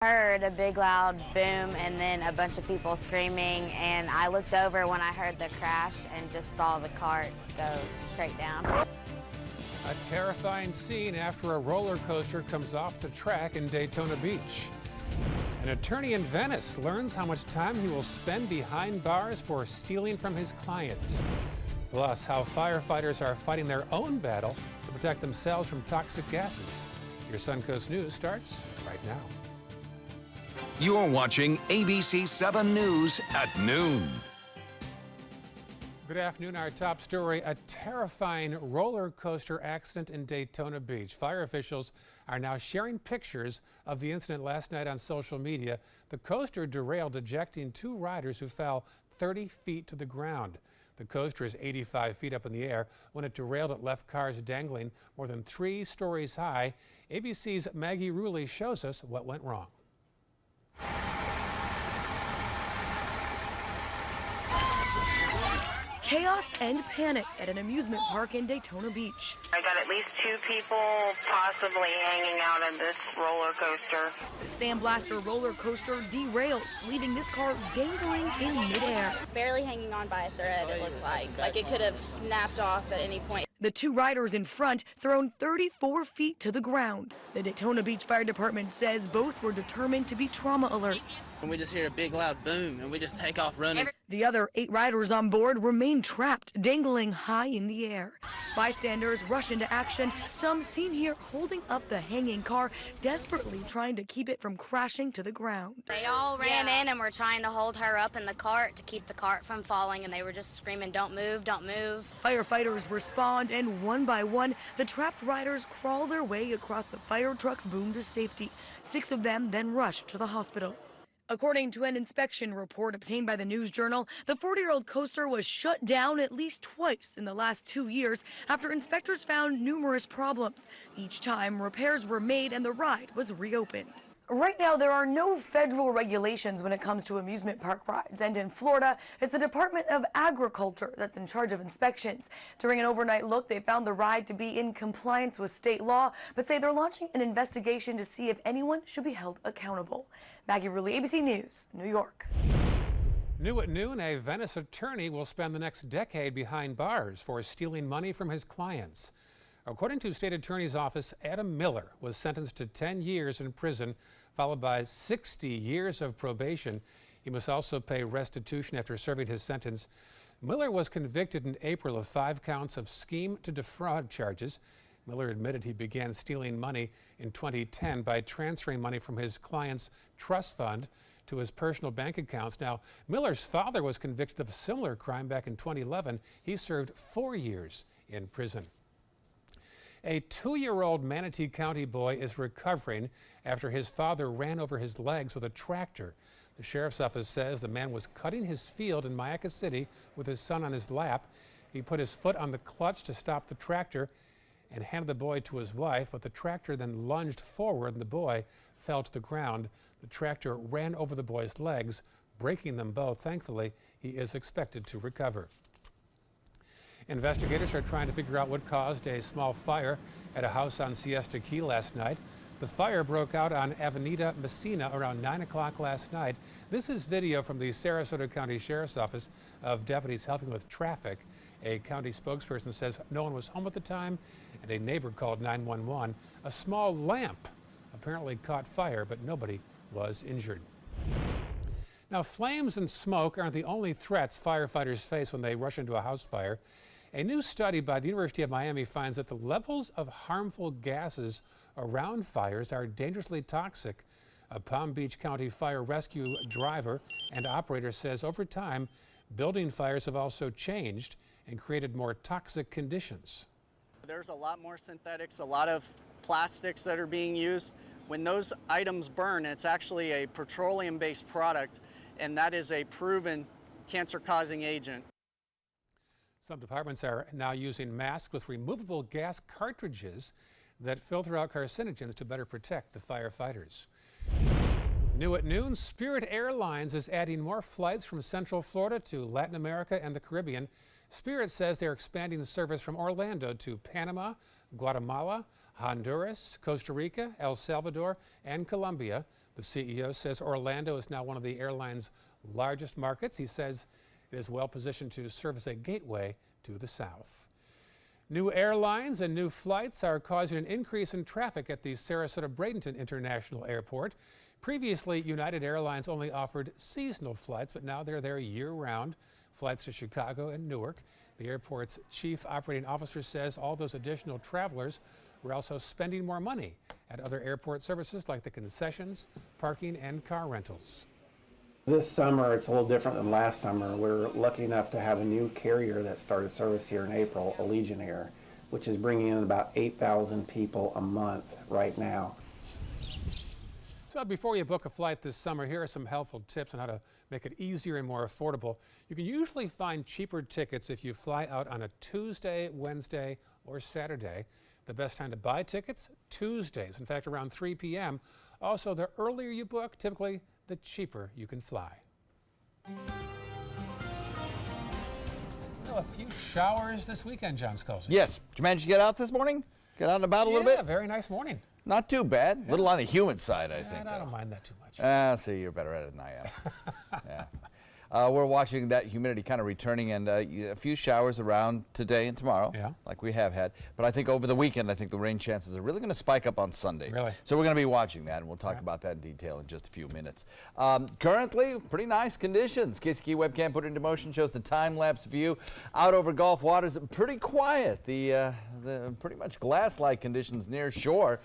Heard a big loud boom and then a bunch of people screaming, and I looked over when I heard the crash and just saw the cart go straight down. A terrifying scene after a roller coaster comes off the track in Daytona Beach. An attorney in Venice learns how much time he will spend behind bars for stealing from his clients. Plus, how firefighters are fighting their own battle to protect themselves from toxic gases. Your Suncoast News starts right now. You're watching ABC 7 News at noon. Good afternoon. Our top story, a terrifying roller coaster accident in Daytona Beach. Fire officials are now sharing pictures of the incident last night on social media. The coaster derailed, ejecting two riders who fell 30 feet to the ground. The coaster is 85 feet up in the air. When it derailed, it left cars dangling more than 3 stories high. ABC's Maggie Rulli shows us what went wrong. Chaos and panic at an amusement park in Daytona Beach. I got at least 2 people possibly hanging out of this roller coaster. The Sandblaster roller coaster derails, leaving this car dangling in midair. Barely hanging on by a thread, it looks like. Like it could have snapped off at any point. The 2 riders in front thrown 34 feet to the ground. The Daytona Beach Fire Department says both were determined to be trauma alerts. And we just hear a big loud boom and we just take off running. The other 8 riders on board remain trapped, dangling high in the air. Bystanders rush into action, some seen here holding up the hanging car, desperately trying to keep it from crashing to the ground. They all ran in and were trying to hold her up in the cart to keep the cart from falling, and they were just screaming, "Don't move, don't move." Firefighters respond, and one by one, the trapped riders crawl their way across the fire truck's boom to safety. 6 of them then rush to the hospital. According to an inspection report obtained by the News Journal, the 40-year-old coaster was shut down at least twice in the last 2 years after inspectors found numerous problems. Each time, repairs were made and the ride was reopened. Right now, there are no federal regulations when it comes to amusement park rides, and in Florida, it's the Department of Agriculture that's in charge of inspections. During an overnight look, they found the ride to be in compliance with state law, but say they're launching an investigation to see if anyone should be held accountable. Maggie Rulli, ABC News, New York. New at noon, a Venice attorney will spend the next decade behind bars for stealing money from his clients. According to State Attorney's Office, Adam Miller was sentenced to 10 years in prison, followed by 60 years of probation. He must also pay restitution after serving his sentence. Miller was convicted in April of 5 counts of scheme to defraud charges. Miller admitted he began stealing money in 2010 by transferring money from his client's trust fund to his personal bank accounts. Now, Miller's father was convicted of a similar crime back in 2011. He served 4 years in prison. A 2-year-old Manatee County boy is recovering after his father ran over his legs with a tractor. The sheriff's office says the man was cutting his field in Mayaca City with his son on his lap. He put his foot on the clutch to stop the tractor and handed the boy to his wife, but the tractor then lunged forward and the boy fell to the ground. The tractor ran over the boy's legs, breaking them both. Thankfully, he is expected to recover. Investigators are trying to figure out what caused a small fire at a house on Siesta Key last night. The fire broke out on Avenida Messina around 9 o'clock last night. This is video from the Sarasota County Sheriff's Office of deputies helping with traffic. A county spokesperson says no one was home at the time, and a neighbor called 911. A small lamp apparently caught fire, but nobody was injured. Now, flames and smoke aren't the only threats firefighters face when they rush into a house fire. A new study by the University of Miami finds that the levels of harmful gases around fires are dangerously toxic. A Palm Beach County fire rescue driver and operator says over time, building fires have also changed and created more toxic conditions. There's a lot more synthetics, a lot of plastics that are being used. When those items burn, it's actually a petroleum-based product, and that is a proven cancer-causing agent. Some departments are now using masks with removable gas cartridges that filter out carcinogens to better protect the firefighters. New at noon, Spirit Airlines is adding more flights from Central Florida to Latin America and the Caribbean. Spirit says they're expanding the service from Orlando to Panama, Guatemala, Honduras, Costa Rica, El Salvador, and Colombia. The CEO says Orlando is now one of the airline's largest markets. He says it is well positioned to serve as a gateway to the South. New airlines and new flights are causing an increase in traffic at the Sarasota-Bradenton International Airport. Previously, United Airlines only offered seasonal flights, but now they're there year-round. Flights to Chicago and Newark. The airport's chief operating officer says all those additional travelers were also spending more money at other airport services like the concessions, parking, and car rentals. This summer, it's a little different than last summer. We're lucky enough to have a new carrier that started service here in April, Allegiant Air, which is bringing in about 8,000 people a month right now. So before you book a flight this summer, here are some helpful tips on how to make it easier and more affordable. You can usually find cheaper tickets if you fly out on a Tuesday, Wednesday, or Saturday. The best time to buy tickets? Tuesdays. In fact, around 3 p.m. Also, the earlier you book, typically the cheaper you can fly. Well, a few showers this weekend, John Scolzi. Yes. Did you manage to get out this morning? Get out and about a little bit? Yeah, very nice morning. Not too bad. A little on the humid side, I think. I don't mind that too much. See, you're better at it than I am. Yeah. We're watching that humidity kind of returning, and a few showers around today and tomorrow, like we have had. But I think over the weekend, I think the rain chances are really going to spike up on Sunday. Really? So we're going to be watching that, and we'll talk about that in detail in just a few minutes. Currently, pretty nice conditions. KCK webcam put into motion shows the time-lapse view out over Gulf waters. Pretty quiet. The pretty much glass-like conditions near shore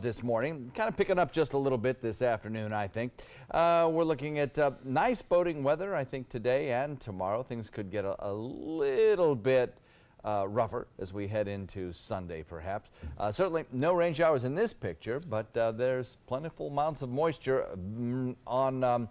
this morning. Kind of picking up just a little bit this afternoon, I think. We're looking at nice boating weather, I think, today and tomorrow. Things could get a little bit rougher as we head into Sunday, perhaps. Certainly no rain showers in this picture, but there's plentiful amounts of moisture on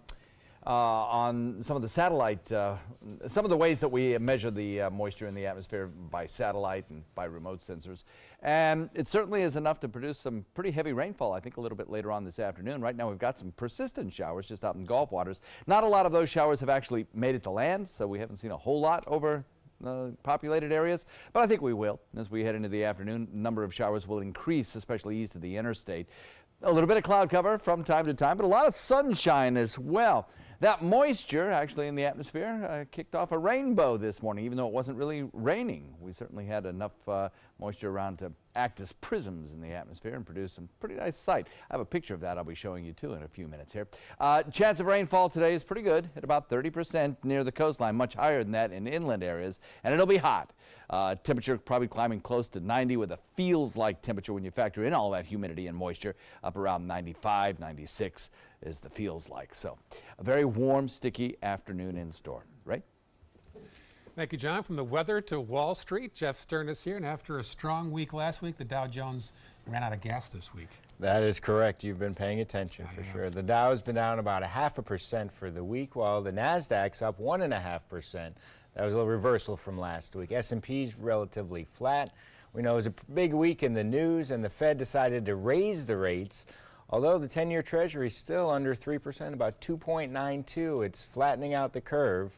some of the satellite, some of the ways that we measure the moisture in the atmosphere by satellite and by remote sensors. And it certainly is enough to produce some pretty heavy rainfall, I think, a little bit later on this afternoon. Right now we've got some persistent showers just out in Gulf waters. Not a lot of those showers have actually made it to land, so we haven't seen a whole lot over populated areas, but I think we will. As we head into the afternoon, the number of showers will increase, especially east of the interstate. A little bit of cloud cover from time to time, but a lot of sunshine as well. That moisture actually in the atmosphere kicked off a rainbow this morning, even though it wasn't really raining. We certainly had enough moisture around to act as prisms in the atmosphere and produce some pretty nice sight. I have a picture of that I'll be showing you too in a few minutes here. Chance of rainfall today is pretty good at about 30% near the coastline, much higher than that in inland areas, and it'll be hot. Temperature probably climbing close to 90 with a feels-like temperature when you factor in all that humidity and moisture, up around 95, 96 is the feels like. So a very warm, sticky afternoon in store, right? Thank you, John. From the weather to Wall Street, Jeff Stern is here, and after a strong week last week, the Dow Jones ran out of gas this week. That is correct. You've been paying attention for sure. The Dow's been down about 0.5% for the week, while the Nasdaq's up 1.5%. That was a little reversal from last week. S&P's relatively flat. We know it was a big week in the news, and the Fed decided to raise the rates. Although the 10-year Treasury is still under 3%, about 2.92, it's flattening out the curve.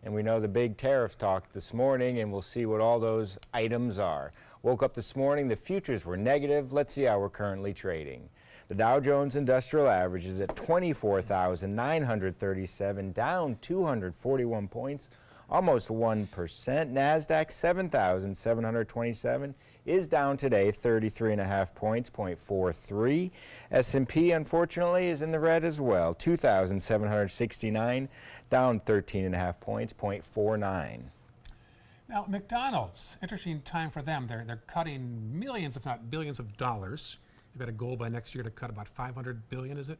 And we know the big tariff talk this morning, and we'll see what all those items are. Woke up this morning, the futures were negative. Let's see how we're currently trading. The Dow Jones Industrial Average is at 24,937, down 241 points, almost 1%. NASDAQ 7,727 is down today 33.5 points, 0.43. S&P, unfortunately, is in the red as well, 2,769, down 13.5 points, 0.49. Now, McDonald's, interesting time for them. They're cutting millions, if not billions of dollars. They've got a goal by next year to cut about $500 billion, is it?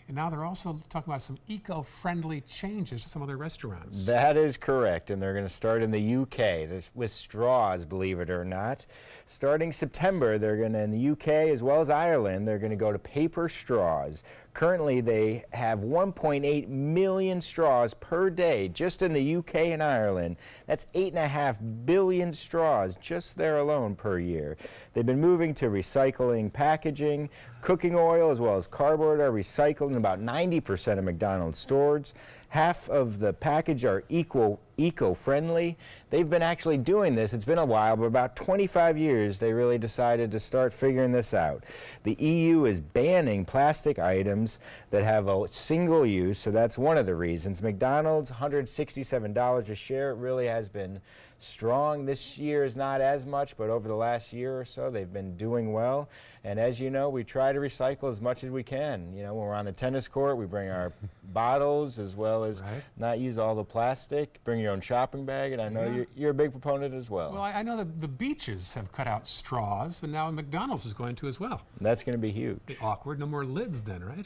And now they're also talking about some eco-friendly changes to some of their restaurants. That is correct, and they're going to start in the UK with straws, believe it or not. Starting September, they're going to, in the UK as well as Ireland, they're going to go to paper straws. Currently, they have 1.8 million straws per day just in the UK and Ireland. That's 8.5 billion straws just there alone per year. They've been moving to recycling packaging. Cooking oil as well as cardboard are recycled in about 90% of McDonald's stores. Half of the package are equal eco-friendly. They've been actually doing this. It's been a while, but about 25 years they really decided to start figuring this out. The EU is banning plastic items that have a single use, so that's one of the reasons. McDonald's, $167 a share. It really has been strong. This year is not as much, but over the last year or so they've been doing well. And as you know, we try to recycle as much as we can. You know, when we're on the tennis court, we bring our bottles as well as not use all the plastic. Bring your own shopping bag, and I know you're a big proponent as well. Well, I know that the beaches have cut out straws, and now McDonald's is going to as well. That's going to be huge. Awkward. No more lids then, right?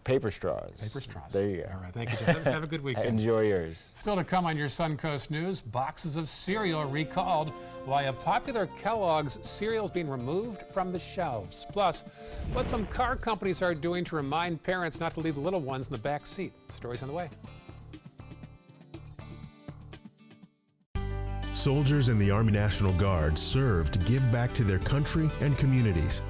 Paper straws. Paper straws. There you go. All right, thank you, Jeff. Have a good weekend. Enjoy yours. Still to come on your Suncoast News, boxes of cereal recalled, why a popular Kellogg's cereal is being removed from the shelves. Plus, what some car companies are doing to remind parents not to leave the little ones in the back seat. Stories on the way. Soldiers in the Army National Guard serve to give back to their country and communities.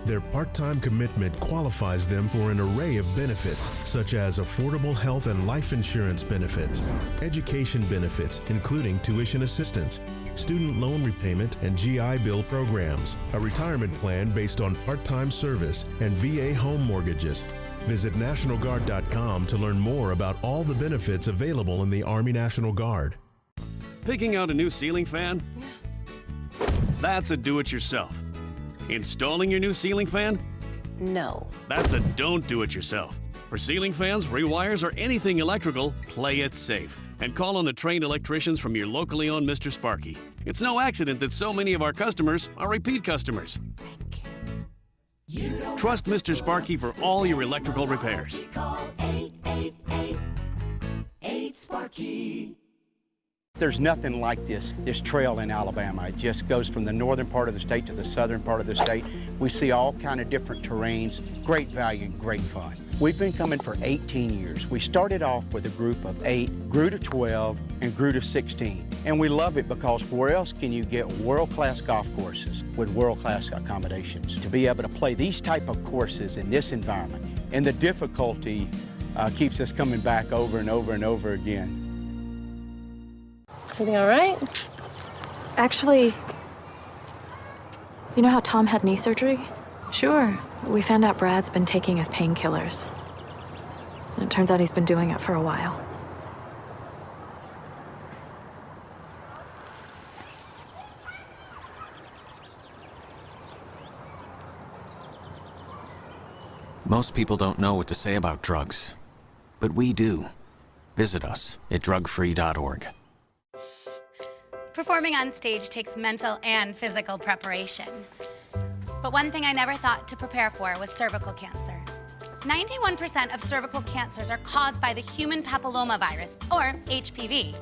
Their part-time commitment qualifies them for an array of benefits, such as affordable health and life insurance benefits, education benefits, including tuition assistance, student loan repayment, and GI Bill programs, a retirement plan based on part-time service, and VA home mortgages. Visit NationalGuard.com to learn more about all the benefits available in the Army National Guard. Picking out a new ceiling fan? That's a do-it-yourself. Installing your new ceiling fan? No. That's a don't do it yourself. For ceiling fans, rewires, or anything electrical, play it safe. And call on the trained electricians from your locally owned Mr. Sparky. It's no accident that so many of our customers are repeat customers. Trust Mr. Sparky for all your electrical repairs. Call 888-8-SPARKY. There's nothing like this trail in Alabama. It just goes from the northern part of the state to the southern part of the state. We see all kind of different terrains, great value, great fun. We've been coming for 18 years. We started off with a group of 8, grew to 12, and grew to 16. And we love it because where else can you get world-class golf courses with world-class accommodations? To be able to play these type of courses in this environment, and the difficulty keeps us coming back over and over and over again. Everything all right? Actually, you know how Tom had knee surgery? Sure. We found out Brad's been taking his painkillers. And it turns out he's been doing it for a while. Most people don't know what to say about drugs, but we do. Visit us at drugfree.org. Performing on stage takes mental and physical preparation. But one thing I never thought to prepare for was cervical cancer. 91% of cervical cancers are caused by the human papillomavirus, or HPV.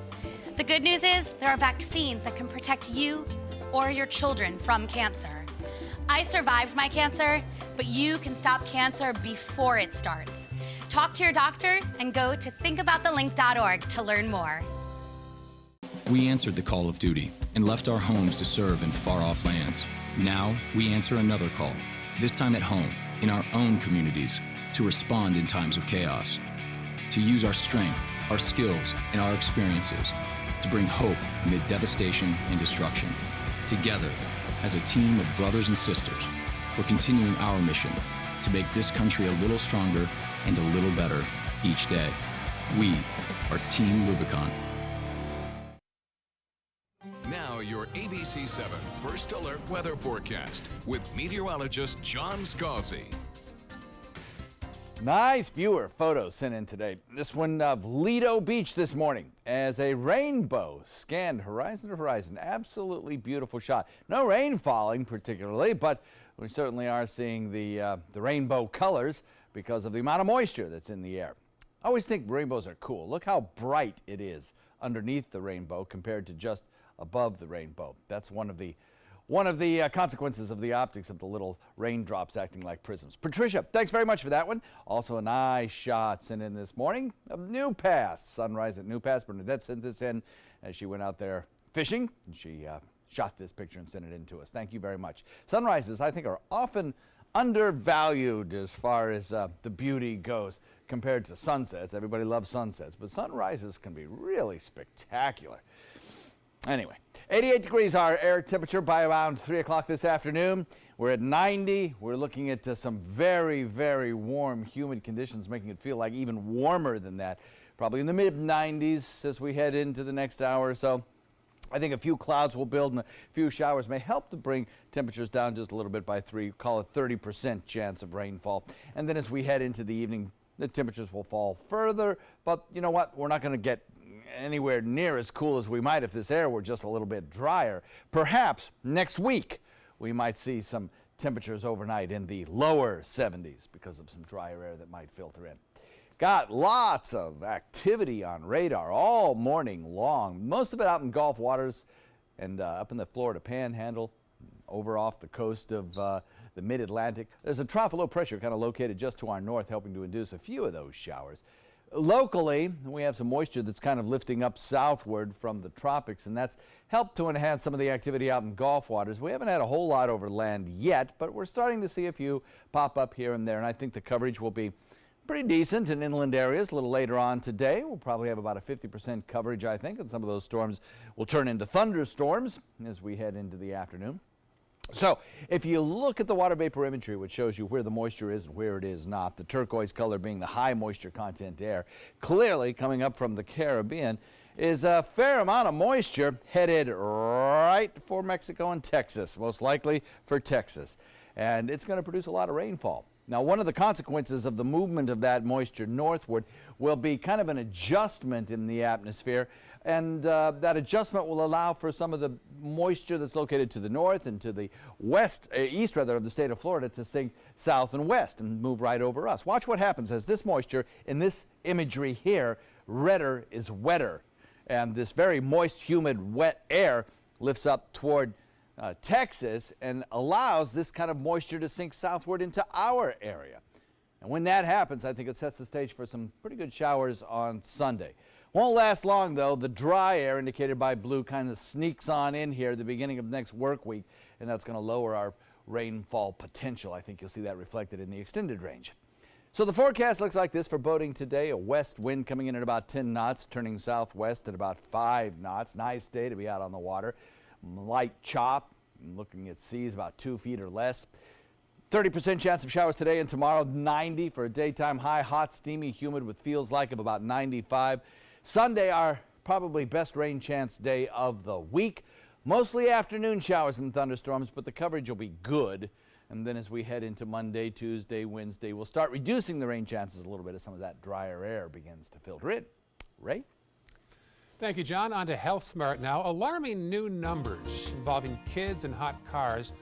The good news is there are vaccines that can protect you or your children from cancer. I survived my cancer, but you can stop cancer before it starts. Talk to your doctor and go to thinkaboutthelink.org to learn more. We answered the call of duty and left our homes to serve in far-off lands. Now, we answer another call, this time at home, in our own communities, to respond in times of chaos, to use our strength, our skills, and our experiences to bring hope amid devastation and destruction. Together, as a team of brothers and sisters, we're continuing our mission to make this country a little stronger and a little better each day. We are Team Rubicon. Now your ABC 7 First Alert Weather Forecast with meteorologist John Scalzi. Nice viewer photos sent in today. This one of Lido Beach this morning as a rainbow scanned horizon to horizon. Absolutely beautiful shot. No rain falling particularly, but we certainly are seeing the rainbow colors because of the amount of moisture that's in the air. I always think rainbows are cool. Look how bright it is underneath the rainbow compared to just above the rainbow. That's one of the consequences of the optics of the little raindrops acting like prisms. Patricia, thanks very much for that one. Also a nice shot sent in this morning of New Pass, sunrise at New Pass. Bernadette sent this in as she went out there fishing, and she shot this picture and sent it in to us. Thank you very much. Sunrises, I think, are often undervalued as far as the beauty goes compared to sunsets. Everybody loves sunsets, but sunrises can be really spectacular. Anyway, 88 degrees our air temperature by around 3 o'clock this afternoon. We're at 90. We're looking at some very, very warm, humid conditions, making it feel like even warmer than that. Probably in the mid-90s as we head into the next hour or so. I think a few clouds will build and a few showers may help to bring temperatures down just a little bit by 3, call it 30% chance of rainfall. And then as we head into the evening, the temperatures will fall further. But you know what? We're not going to get anywhere near as cool as we might if this air were just a little bit drier. Perhaps next week we might see some temperatures overnight in the lower 70s because of some drier air that might filter in. Got lots of activity on radar all morning long, most of it out in Gulf waters and up in the Florida Panhandle, over off the coast of the mid-Atlantic. There's a trough of low pressure kind of located just to our north, helping to induce a few of those showers. Locally, we have some moisture that's kind of lifting up southward from the tropics, and that's helped to enhance some of the activity out in Gulf waters. We haven't had a whole lot over land yet, but we're starting to see a few pop up here and there, and I think the coverage will be pretty decent in inland areas a little later on today. We'll probably have about a 50% coverage, I think, and some of those storms will turn into thunderstorms as we head into the afternoon. So if you look at the water vapor imagery, which shows you where the moisture is and where it is not, the turquoise color being the high moisture content air, clearly coming up from the Caribbean is a fair amount of moisture headed right for Mexico and Texas, most likely for Texas. And it's going to produce a lot of rainfall. Now, one of the consequences of the movement of that moisture northward will be kind of an adjustment in the atmosphere, and that adjustment will allow for some of the moisture that's located to the north and to the east rather, of the state of Florida to sink south and west and move right over us. Watch what happens as this moisture in this imagery here, redder is wetter, and this very moist, humid, wet air lifts up toward Texas and allows this kind of moisture to sink southward into our area. And when that happens, I think it sets the stage for some pretty good showers on Sunday. Won't last long, though. The dry air indicated by blue kind of sneaks on in here at the beginning of next work week, and that's going to lower our rainfall potential. I think you'll see that reflected in the extended range. So the forecast looks like this for boating today. A west wind coming in at about 10 knots, turning southwest at about 5 knots. Nice day to be out on the water. Light chop, looking at seas about 2 feet or less. 30% chance of showers today and tomorrow, 90 for a daytime high, hot, steamy, humid with feels like of about 95. Sunday, our probably best rain chance day of the week. Mostly afternoon showers and thunderstorms, but the coverage will be good. And then as we head into Monday, Tuesday, Wednesday, we'll start reducing the rain chances a little bit as some of that drier air begins to filter in. Ray? Thank you, John. On to Health Smart now. Alarming new numbers involving kids and hot cars.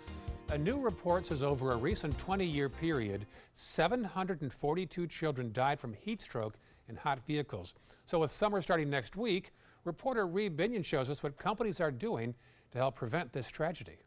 A new report says over a recent 20-year period, 742 children died from heat stroke in hot vehicles. So with summer starting next week, reporter Reed Binion shows us what companies are doing to help prevent this tragedy.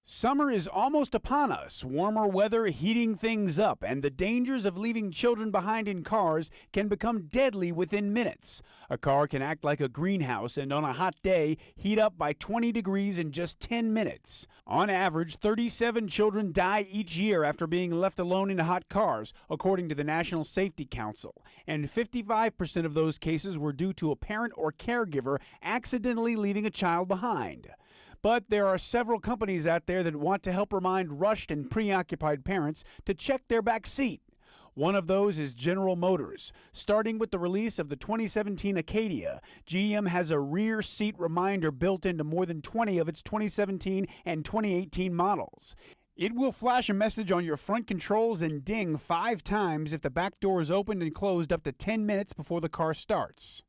Summer is almost upon us, warmer weather heating things up, and the dangers of leaving children behind in cars can become deadly within minutes. A car can act like a greenhouse and on a hot day heat up by 20 degrees in just 10 minutes. On average, 37 children die each year after being left alone in hot cars, according to the National Safety Council. And 55% of those cases were due to a parent or caregiver accidentally leaving a child behind. But there are several companies out there that want to help remind rushed and preoccupied parents to check their back seat. One of those is General Motors. Starting with the release of the 2017 Acadia, GM has a rear seat reminder built into more than 20 of its 2017 and 2018 models. It will flash a message on your front controls and ding 5 times if the back door is opened and closed up to 10 minutes before the car starts.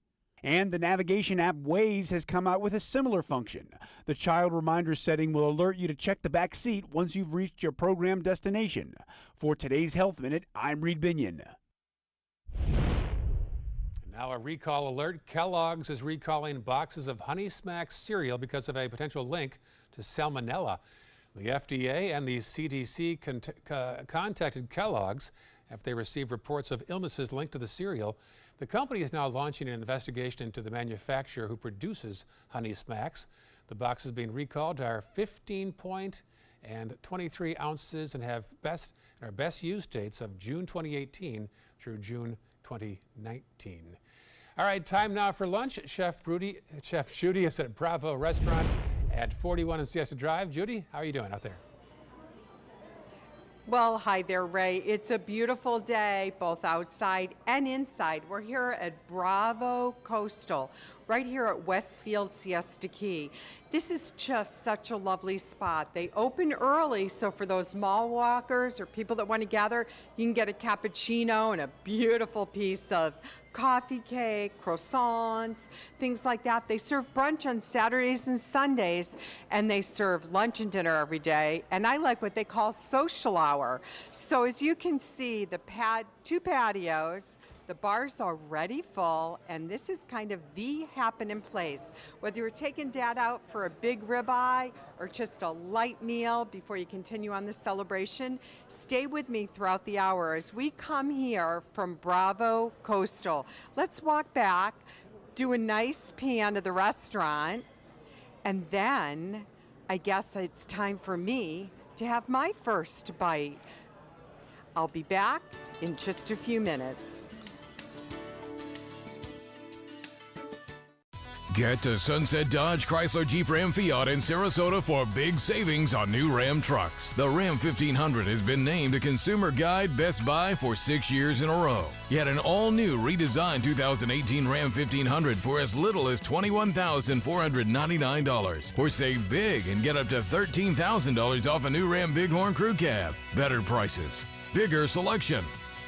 And the navigation app Waze has come out with a similar function. The child reminder setting will alert you to check the back seat once you've reached your programmed destination. For today's Health Minute, I'm Reed Binion. Now a recall alert. Kellogg's is recalling boxes of Honey Smacks cereal because of a potential link to salmonella. The FDA and the CDC contacted Kellogg's after they received reports of illnesses linked to the cereal. The company is now launching an investigation into the manufacturer who produces Honey Smacks. The boxes being recalled are 15 Point and 23 ounces and have our best use dates of June 2018 through June 2019. All right, time now for lunch. Chef Judy is at Bravo Restaurant at 41 and Siesta Drive. Judy, how are you doing out there? Well, hi there, Ray. It's a beautiful day, both outside and inside. We're here at Bravo Coastal, right here at Westfield Siesta Key. This is just such a lovely spot. They open early, so for those mall walkers or people that want to gather, you can get a cappuccino and a beautiful piece of coffee cake, croissants, things like that. They serve brunch on Saturdays and Sundays, and they serve lunch and dinner every day. And I like what they call social hour. So as you can see, the two patios, the bar's already full, and this is kind of the happening place. Whether you're taking Dad out for a big ribeye or just a light meal before you continue on the celebration, stay with me throughout the hour as we come here from Bravo Coastal. Let's walk back, do a nice pan of the restaurant, and then I guess it's time for me to have my first bite. I'll be back in just a few minutes. Get to Sunset Dodge Chrysler Jeep Ram Fiat in Sarasota for big savings on new Ram trucks. The Ram 1500 has been named a Consumer Guide Best Buy for 6 years in a row. Yet an all-new redesigned 2018 Ram 1500 for as little as $21,499. Or save big and get up to $13,000 off a new Ram Bighorn Crew Cab. Better prices, bigger selection.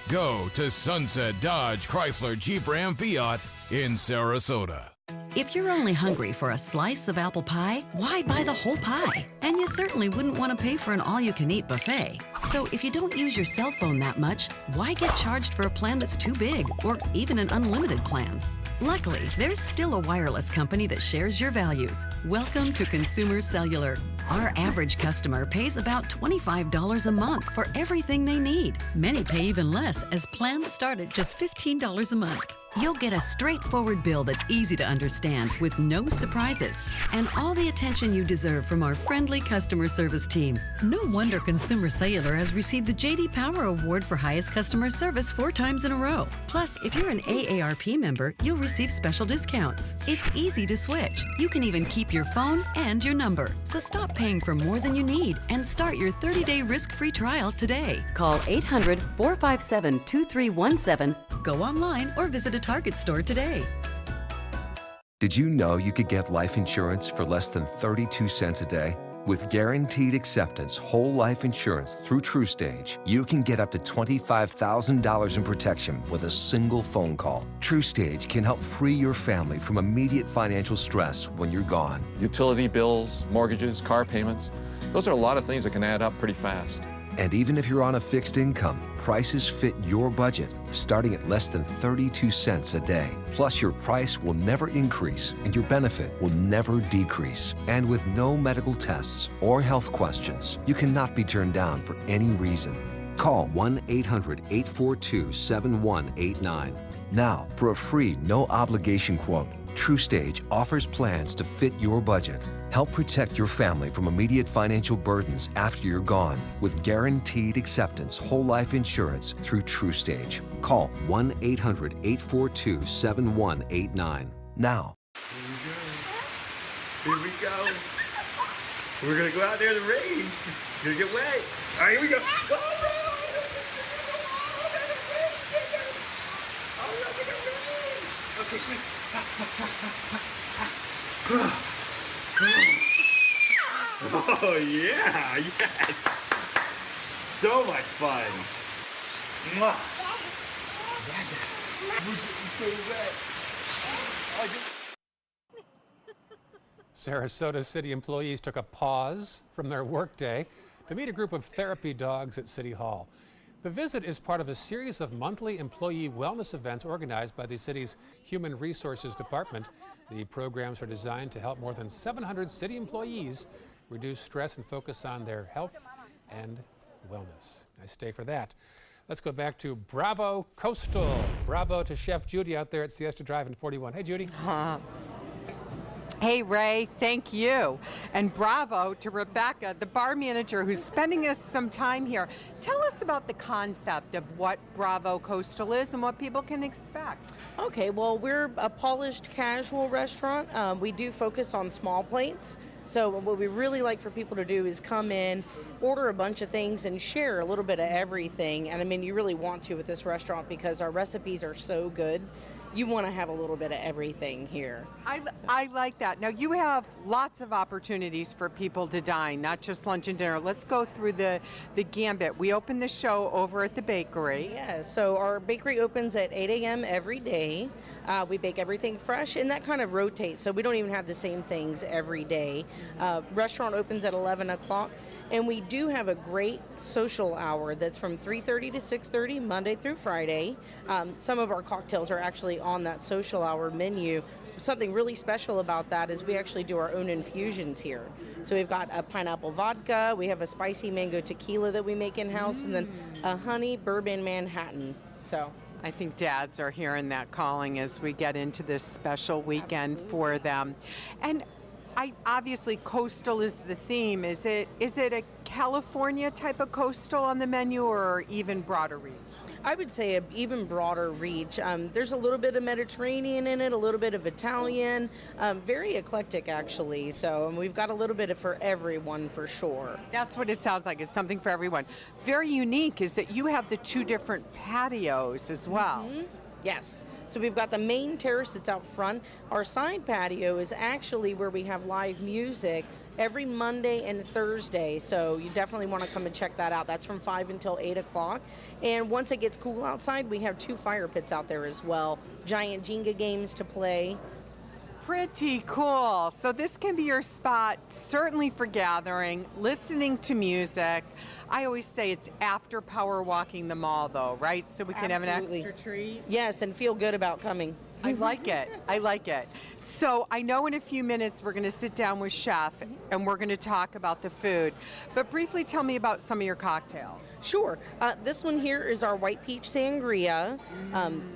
Go to Sunset Dodge Chrysler Jeep Ram Fiat in Sarasota. If you're only hungry for a slice of apple pie, why buy the whole pie? And you certainly wouldn't want to pay for an all-you-can-eat buffet. So if you don't use your cell phone that much, why get charged for a plan that's too big or even an unlimited plan? Luckily, there's still a wireless company that shares your values. Welcome to Consumer Cellular. Our average customer pays about $25 a month for everything they need. Many pay even less, as plans start at just $15 a month. You'll get a straightforward bill that's easy to understand with no surprises and all the attention you deserve from our friendly customer service team. No wonder Consumer Cellular has received the J.D. Power Award for highest customer service 4 times in a row. Plus, if you're an AARP member, you'll receive special discounts. It's easy to switch. You can even keep your phone and your number. So stop paying for more than you need and start your 30-day risk-free trial today. Call 800-457-2317, go online, or visit a Target store today. Did you know you could get life insurance for less than 32 cents a day? With Guaranteed Acceptance whole life insurance through TruStage, you can get up to $25,000 in protection with a single phone call. TruStage can help free your family from immediate financial stress when you're gone. Utility bills, mortgages, car payments, those are a lot of things that can add up pretty fast. And even if you're on a fixed income, prices fit your budget, starting at less than 32 cents a day. Plus, your price will never increase and your benefit will never decrease. And with no medical tests or health questions, you cannot be turned down for any reason. Call 1-800-842-7189. Now, for a free, no-obligation quote, TruStage offers plans to fit your budget. Help protect your family from immediate financial burdens after you're gone with Guaranteed Acceptance whole life insurance through TruStage. Call 1-800-842-7189 now. Here we go. We're gonna go out there in the rain. You're gonna get wet. All right, here we go. Go, okay, quick. Oh yeah, yes. So much fun. Mwah. We're getting so wet. Sarasota City employees took a pause from their workday to meet a group of therapy dogs at City Hall. The visit is part of a series of monthly employee wellness events organized by the city's Human Resources Department. The programs are designed to help more than 700 city employees reduce stress and focus on their health and wellness. Nice day for that. Let's go back to Bravo Coastal. Bravo to Chef Judy out there at Siesta Drive in 41. Hey, Judy. Hey, Ray, thank you. And bravo to Rebecca, the bar manager who's spending us some time here. Tell us about the concept of what Bravo Coastal is and what people can expect. Okay, well, we're a polished casual restaurant. We do focus on small plates. So what we really like for people to do is come in, order a bunch of things, and share a little bit of everything. And I mean, you really want to with this restaurant because our recipes are so good. You want to have a little bit of everything here. I like that. Now, you have lots of opportunities for people to dine, not just lunch and dinner. Let's go through the gambit. We open the show over at the bakery. Yeah, so our bakery opens at 8 a.m. every day. We bake everything fresh, and that kind of rotates, so we don't even have the same things every day. Restaurant opens at 11 o'clock. And we do have a great social hour that's from 3:30 to 6:30, Monday through Friday. Some of our cocktails are actually on that social hour menu. Something really special about that is we actually do our own infusions here. So we've got a pineapple vodka, we have a spicy mango tequila that we make in-house, and then a honey bourbon Manhattan. So I think dads are hearing that calling as we get into this special weekend for them. And obviously coastal is the theme. Is it a California type of coastal on the menu or even broader reach? I would say an even broader reach. There's a little bit of Mediterranean in it, a little bit of Italian, very eclectic actually. So we've got a little bit for everyone for sure. That's what it sounds like. It's something for everyone. Very unique is that you have the two different patios as well. Mm-hmm. Yes. So we've got the main terrace that's out front. Our side patio is actually where we have live music every Monday and Thursday. So you definitely want to come and check that out. That's from 5 until 8 o'clock. And once it gets cool outside, we have 2 fire pits out there as well. Giant Jenga games to play. Pretty cool. So this can be your spot, certainly for gathering, listening to music. I always say it's after power walking the mall, though, right? So we can have an extra treat. Yes, and feel good about coming. I like it. I like it. So I know in a few minutes we're going to sit down with Chef and we're going to talk about the food. But briefly tell me about some of your cocktails. Sure. This one here is our white peach sangria.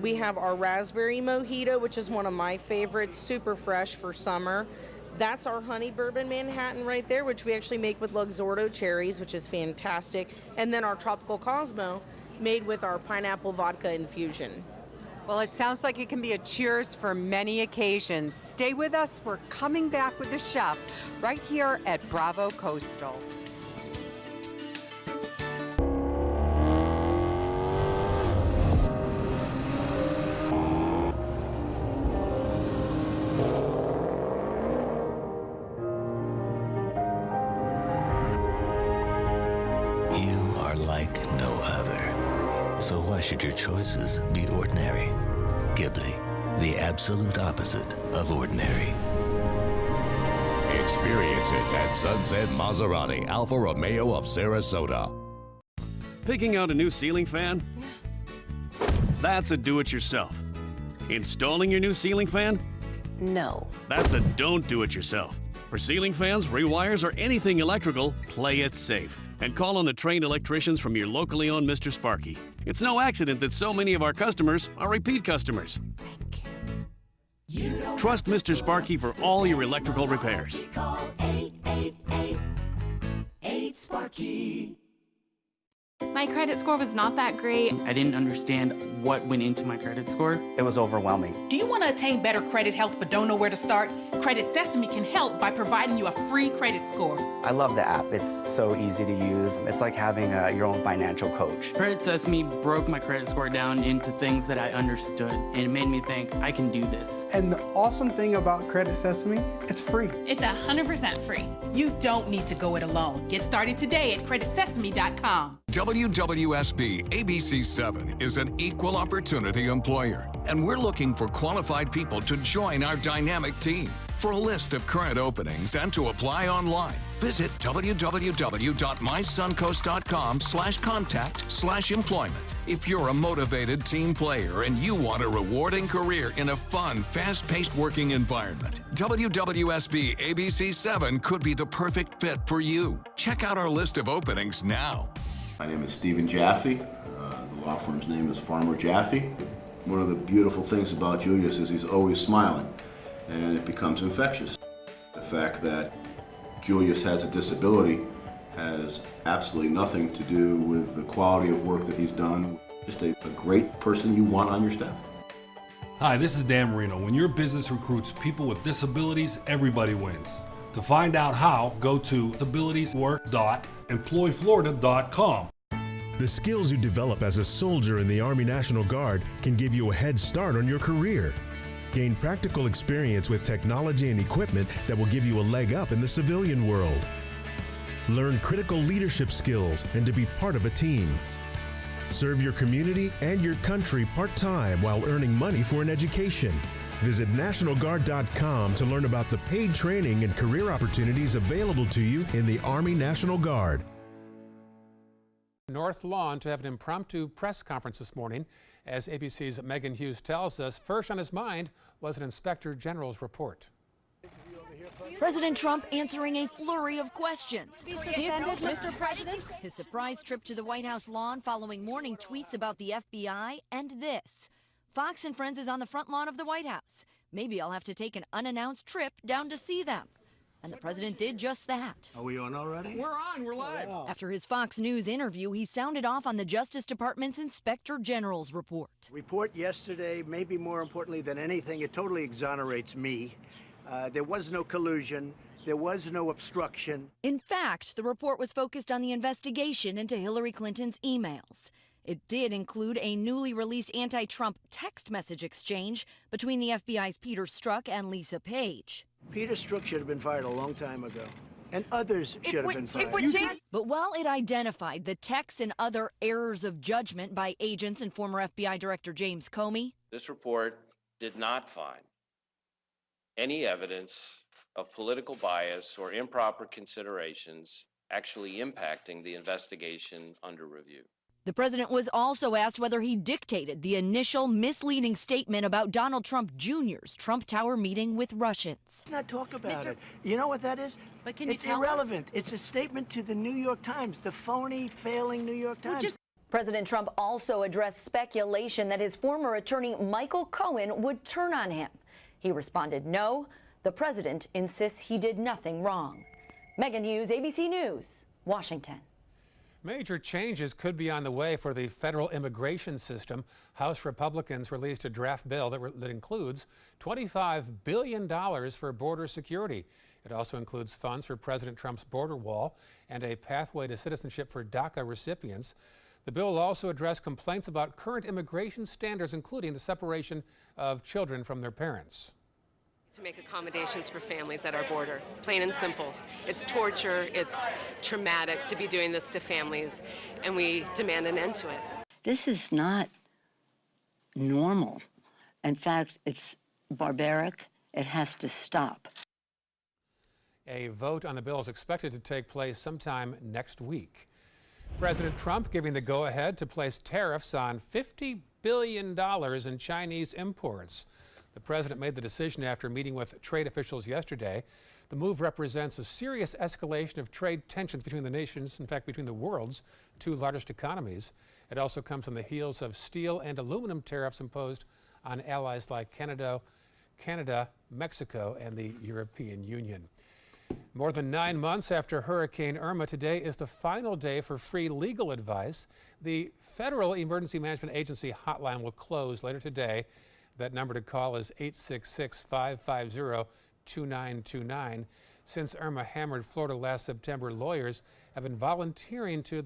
We have our raspberry mojito, which is one of my favorites, super fresh for summer. That's our honey bourbon Manhattan right there, which we actually make with Luxardo cherries, which is fantastic. And then our tropical Cosmo, made with our pineapple vodka infusion. Well, it sounds like it can be a cheers for many occasions. Stay with us. We're coming back with the chef right here at Bravo Coastal. You are like no other. So why should your choices be ordinary? Ghibli, the absolute opposite of ordinary. Experience it at Sunset Maserati Alfa Romeo of Sarasota. Picking out a new ceiling fan? That's a do-it-yourself. Installing your new ceiling fan? No. That's a don't do-it-yourself. For ceiling fans, rewires, or anything electrical, play it safe. And call on the trained electricians from your locally owned Mr. Sparky. It's no accident that so many of our customers are repeat customers. Trust Mr. Sparky for all your electrical repairs. Call 888-8-SPARKY. My credit score was not that great. I didn't understand what went into my credit score. It was overwhelming. Do you want to attain better credit health but don't know where to start? Credit Sesame can help by providing you a free credit score. I love the app. It's so easy to use. It's like having your own financial coach. Credit Sesame broke my credit score down into things that I understood, and it made me think I can do this. And the awesome thing about Credit Sesame, it's free. It's 100% free. You don't need to go it alone. Get started today at creditsesame.com. WWSB ABC7 is an equal opportunity employer, and we're looking for qualified people to join our dynamic team. For a list of current openings and to apply online, visit www.mysuncoast.com/contact/employment. If you're a motivated team player and you want a rewarding career in a fun, fast-paced working environment, WWSB ABC7 could be the perfect fit for you. Check out our list of openings now. My name is Stephen Jaffe. The law firm's name is Farmer Jaffe. One of the beautiful things about Julius is he's always smiling, and it becomes infectious. The fact that Julius has a disability has absolutely nothing to do with the quality of work that he's done. Just a great person you want on your staff. Hi, this is Dan Marino. When your business recruits people with disabilities, everybody wins. To find out how, go to disabilitieswork.employflorida.com. The skills you develop as a soldier in the Army National Guard can give you a head start on your career. Gain practical experience with technology and equipment that will give you a leg up in the civilian world. Learn critical leadership skills and to be part of a team. Serve your community and your country part-time while earning money for an education. Visit NationalGuard.com to learn about the paid training and career opportunities available to you in the Army National Guard. North Lawn to have an impromptu press conference this morning. As ABC's Megan Hughes tells us, first on his mind was an Inspector General's report. President Trump answering a flurry of questions. Mr. President? His surprise trip to the White House lawn following morning tweets about the FBI and this. Fox and Friends is on the front lawn of the White House. Maybe I'll have to take an unannounced trip down to see them. And the president did just that. Are we on already? We're on, we're live. Wow. After his Fox News interview, he sounded off on the Justice Department's Inspector General's report. Report yesterday, maybe more importantly than anything, it totally exonerates me. There was no collusion. There was no obstruction. In fact, the report was focused on the investigation into Hillary Clinton's emails. It did include a newly released anti-Trump text message exchange between the FBI's Peter Strzok and Lisa Page. Peter Strzok should have been fired a long time ago, and others should have been fired. But while it identified the texts and other errors of judgment by agents and former FBI Director James Comey, this report did not find any evidence of political bias or improper considerations actually impacting the investigation under review. the president was also asked whether he dictated the initial misleading statement about Donald Trump Jr.'s Trump Tower meeting with Russians. Let's not talk about it. You know what that is? But can you it's tell irrelevant. It's a statement to the New York Times, the phony, failing New York Times. President Trump also addressed speculation that his former attorney Michael Cohen would turn on him. He responded, no. The president insists he did nothing wrong. Megan Hughes, ABC News, Washington. Major changes could be on the way for the federal immigration system. House Republicans released a draft bill that includes $25 billion for border security. It also includes funds for President Trump's border wall and a pathway to citizenship for DACA recipients. The bill will also address complaints about current immigration standards, including the separation of children from their parents. To make accommodations for families at our border, plain and simple. It's torture, it's traumatic to be doing this to families, and we demand an end to it. This is not normal. In fact, it's barbaric. It has to stop. A vote on the bill is expected to take place sometime next week. President Trump giving the go-ahead to place tariffs on $50 billion in Chinese imports. The president made the decision after meeting with trade officials yesterday. The move represents a serious escalation of trade tensions between the nations, in fact, between the world's two largest economies. It also comes on the heels of steel and aluminum tariffs imposed on allies like Canada, Mexico, and the European Union. More than 9 months after Hurricane Irma, today is the final day for free legal advice. The Federal Emergency Management Agency hotline will close later today. That number to call is 866-550-2929. Since Irma hammered Florida last September, lawyers have been volunteering to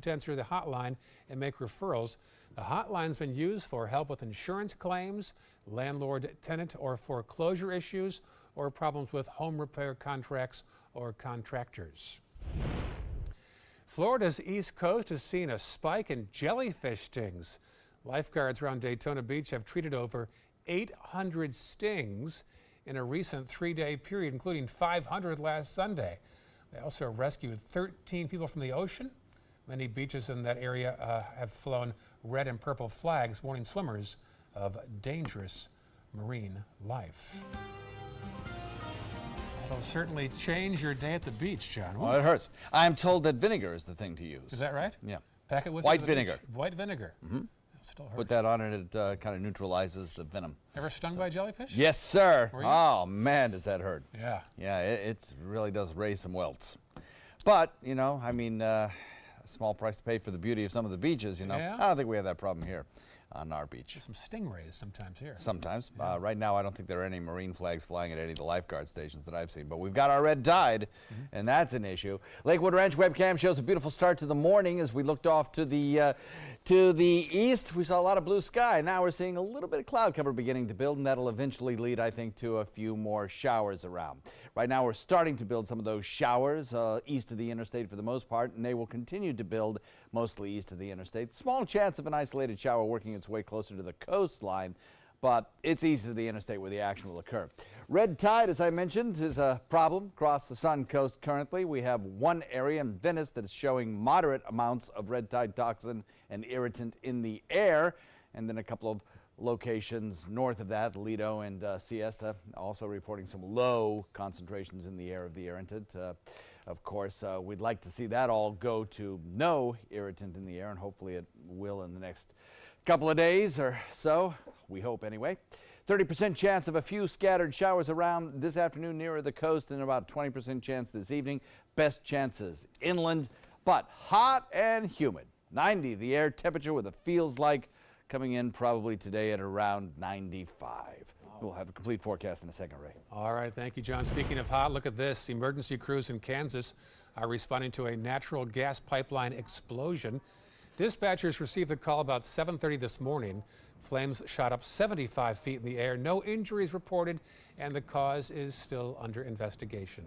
answer the hotline and make referrals. The hotline's been used for help with insurance claims, landlord-tenant or foreclosure issues, or problems with home repair contracts or contractors. Florida's East Coast has seen a spike in jellyfish stings. Lifeguards around Daytona Beach have treated over 800 stings in a recent 3-day period, including 500 last Sunday. They also rescued 13 people from the ocean. Many beaches in that area have flown red and purple flags warning swimmers of dangerous marine life. That'll certainly change your day at the beach, John. Oh, it hurts. I'm told that vinegar is the thing to use. Is that right? Yeah. Pack it with white you to the vinegar. beach. White vinegar. Mm-hmm. Still hurts. Put that on and it kind of neutralizes the venom. Ever stung by a jellyfish? Yes, sir. Were you? Oh, man, does that hurt. Yeah. Yeah, it really does raise some welts. But, you know, I mean, a small price to pay for the beauty of some of the beaches, you know. Yeah. I don't think we have that problem here on our beach. There's some stingrays sometimes here. Sometimes. Right now, I don't think there are any marine flags flying at any of the lifeguard stations that I've seen, but we've got our red tide, and that's an issue. Lakewood Ranch webcam shows a beautiful start to the morning as we looked off to the east. We saw a lot of blue sky. Now we're seeing a little bit of cloud cover beginning to build, and that'll eventually lead, I think, to a few more showers around. Right now, we're starting to build some of those showers east of the interstate for the most part, and they will continue to build mostly east of the interstate. Small chance of an isolated shower working its way closer to the coastline, but it's east of the interstate where the action will occur. Red tide, as I mentioned, is a problem across the Sun Coast currently. We have one area in Venice that is showing moderate amounts of red tide toxin and irritant in the air, and then a couple of locations north of that, Lido and Siesta, also reporting some low concentrations in the air of the irritant. Of course, we'd like to see that all go to no irritant in the air, and hopefully it will in the next couple of days or so. We hope anyway. 30% chance of a few scattered showers around this afternoon nearer the coast, and about 20% chance this evening. Best chances inland, but hot and humid. 90 the air temperature with a feels like coming in probably today at around 95. We'll have the complete forecast in a second, Ray. All right, thank you, John. Speaking of hot, look at this. Emergency crews in Kansas are responding to a natural gas pipeline explosion. Dispatchers received the call about 7:30 this morning. Flames shot up 75 feet in the air. No injuries reported, and the cause is still under investigation.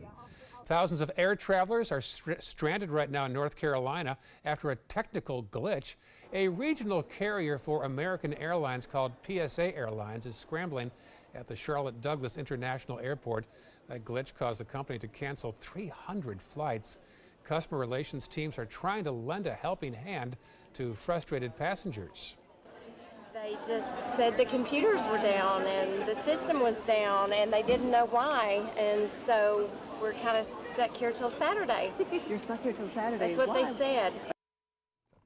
Thousands of air travelers are stranded right now in North Carolina after a technical glitch. A regional carrier for American Airlines called PSA Airlines is scrambling at the Charlotte Douglas International Airport. That glitch caused the company to cancel 300 flights. Customer relations teams are trying to lend a helping hand to frustrated passengers. They just said the computers were down and the system was down and they didn't know why, and so we're kind of stuck here till Saturday. You're stuck here till Saturday. That's what they said.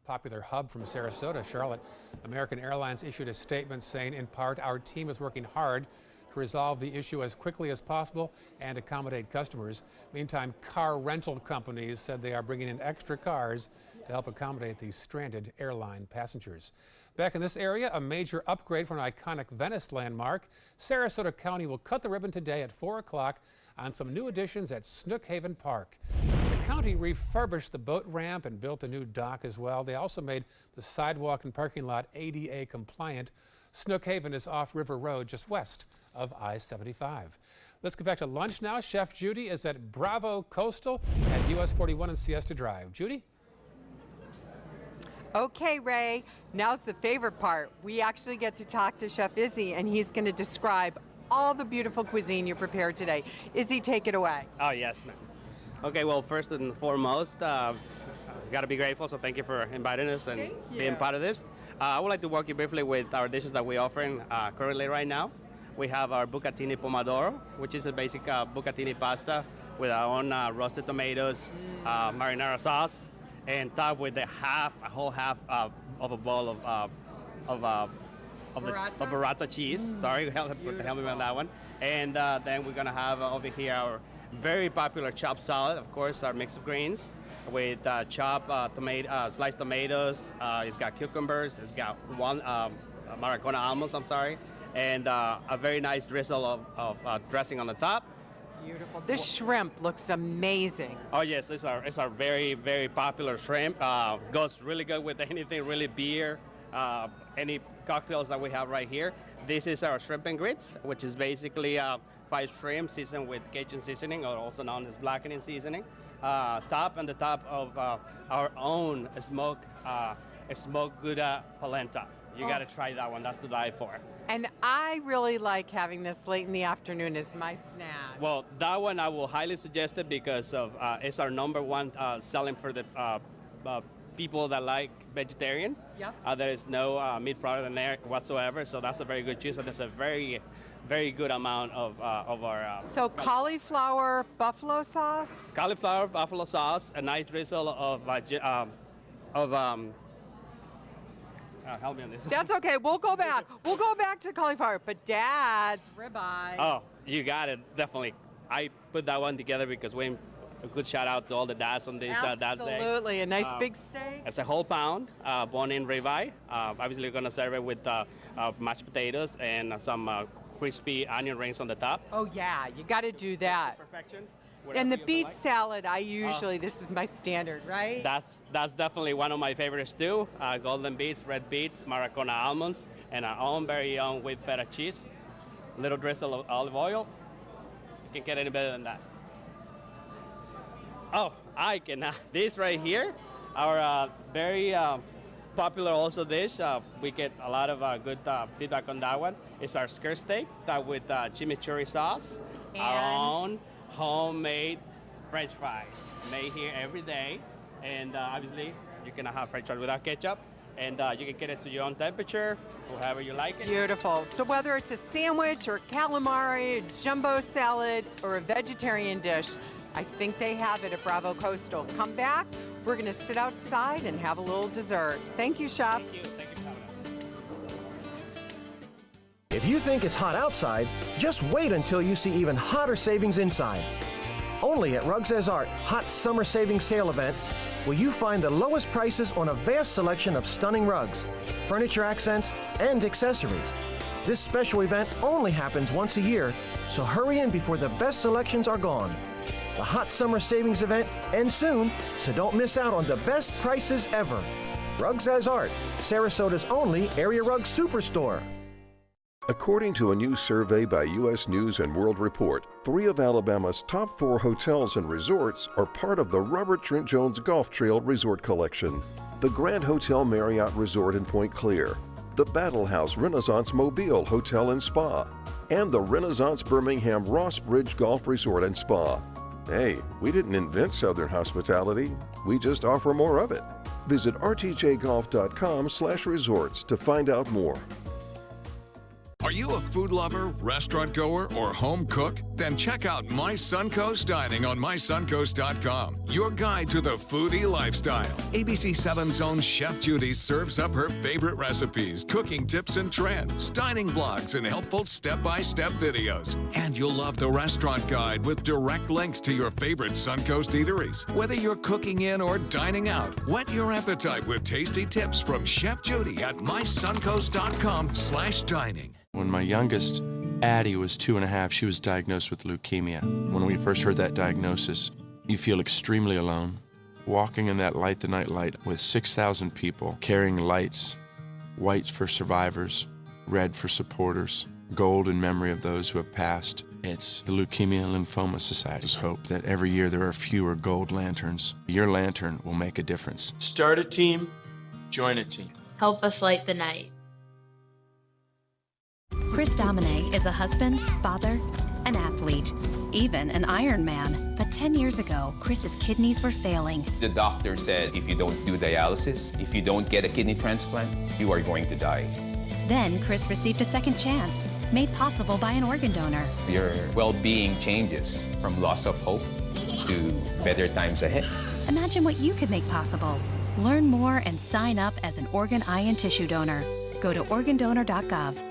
Popular hub from Sarasota, Charlotte, American Airlines issued a statement saying, in part, our team is working hard to resolve the issue as quickly as possible and accommodate customers. Meantime, car rental companies said they are bringing in extra cars to help accommodate these stranded airline passengers. Back in this area, a major upgrade for an iconic Venice landmark. Sarasota County will cut the ribbon today at 4 o'clock on some new additions at Snook Haven Park. The county refurbished the boat ramp and built a new dock as well. They also made the sidewalk and parking lot ADA compliant. Snook Haven is off River Road, just west of I-75. Let's get back to lunch now. Chef Judy is at Bravo Coastal at US 41 and Siesta Drive. Judy? Okay, Ray, now's the favorite part. We actually get to talk to Chef Izzy, and he's going to describe all the beautiful cuisine you prepared today. Izzy, take it away. Oh, yes, ma'am. Okay, well, first and foremost, got to be grateful, so thank you for inviting us and being part of this. I would like to walk you briefly with our dishes that we're offering currently right now. We have our bucatini pomodoro, which is a basic bucatini pasta with our own roasted tomatoes, marinara sauce, and topped with a whole half of a bowl of burrata cheese. Sorry, help me on that one. And then we're gonna have over here our very popular chopped salad, of course, our mix of greens with chopped sliced tomatoes. It's got cucumbers. It's got one Maracona almonds. I'm sorry, and a very nice drizzle of dressing on the top. Beautiful. This shrimp looks amazing. Oh yes, it's our very, very popular shrimp. Goes really good with anything, really beer, any cocktails that we have right here. This is our shrimp and grits, which is basically 5 shrimp seasoned with Cajun seasoning, or also known as blackening seasoning. On the top of our own smoked Gouda polenta. You got to try that one. That's to die for. And I really like having this late in the afternoon as my snack. Well, that one I will highly suggest it because of it's our #1 selling for the people that like vegetarian. Yep. There is no meat product in there whatsoever, so that's a very good choice. And there's a very, very good amount of our. So cauliflower buffalo sauce. Cauliflower buffalo sauce, a nice drizzle of help me on this. That's okay. We'll go back. We'll go back to cauliflower. But Dad's ribeye. Oh, you got it. Definitely. I put that one together because Wayne, a good shout out to all the dads on this Dad's Day. Absolutely. A nice big steak. It's a whole pound, bone-in ribeye. Obviously, we're going to serve it with mashed potatoes and some crispy onion rings on the top. Oh, yeah. You got to do that. Perfection. And the beet salad, I usually, this is my standard, right? That's definitely one of my favorites too. Golden beets, red beets, Maracona almonds, and our own very own whipped feta cheese. A little drizzle of olive oil. You can't get any better than that. Oh, I cannot. This right here, our very popular also dish. We get a lot of good feedback on that one. It's our skirt steak that with chimichurri sauce, our own homemade French fries made here every day, and obviously you can have French fries without ketchup, and you can get it to your own temperature, however you like it. Beautiful. So whether it's a sandwich or calamari, a jumbo salad, or a vegetarian dish, I think they have it at Bravo Coastal. Come back. We're going to sit outside and have a little dessert. Thank you, Chef. Thank you. Thank you, If you think it's hot outside, just wait until you see even hotter savings inside. Only at Rugs As Art Hot Summer Savings Sale event will you find the lowest prices on a vast selection of stunning rugs, furniture accents, and accessories. This special event only happens once a year, so hurry in before the best selections are gone. The Hot Summer Savings event ends soon, so don't miss out on the best prices ever. Rugs As Art, Sarasota's only area rug superstore. According to a new survey by U.S. News and World Report, 3 of Alabama's top 4 hotels and resorts are part of the Robert Trent Jones Golf Trail Resort Collection. The Grand Hotel Marriott Resort in Point Clear, the Battle House Renaissance Mobile Hotel and Spa, and the Renaissance Birmingham Ross Bridge Golf Resort and Spa. Hey, we didn't invent Southern hospitality, we just offer more of it. Visit rtjgolf.com/resorts to find out more. Are you a food lover, restaurant goer, or home cook? Then check out My Suncoast Dining on mysuncoast.com, your guide to the foodie lifestyle. ABC 7's own Chef Judy serves up her favorite recipes, cooking tips and trends, dining blogs, and helpful step-by-step videos. And you'll love the restaurant guide with direct links to your favorite Suncoast eateries. Whether you're cooking in or dining out, whet your appetite with tasty tips from Chef Judy at mysuncoast.com/dining. When my youngest, Addie, was 2.5, she was diagnosed with leukemia. When we first heard that diagnosis, you feel extremely alone. Walking in that Light the Night light with 6,000 people carrying lights, white for survivors, red for supporters, gold in memory of those who have passed. It's the Leukemia and Lymphoma Society's hope that every year there are fewer gold lanterns. Your lantern will make a difference. Start a team, join a team. Help us light the night. Chris Domine is a husband, father, an athlete, even an Ironman. But 10 years ago, Chris's kidneys were failing. The doctor said if you don't do dialysis, if you don't get a kidney transplant, you are going to die. Then Chris received a second chance, made possible by an organ donor. Your well-being changes from loss of hope to better times ahead. Imagine what you could make possible. Learn more and sign up as an organ, eye, and tissue donor. Go to organdonor.gov.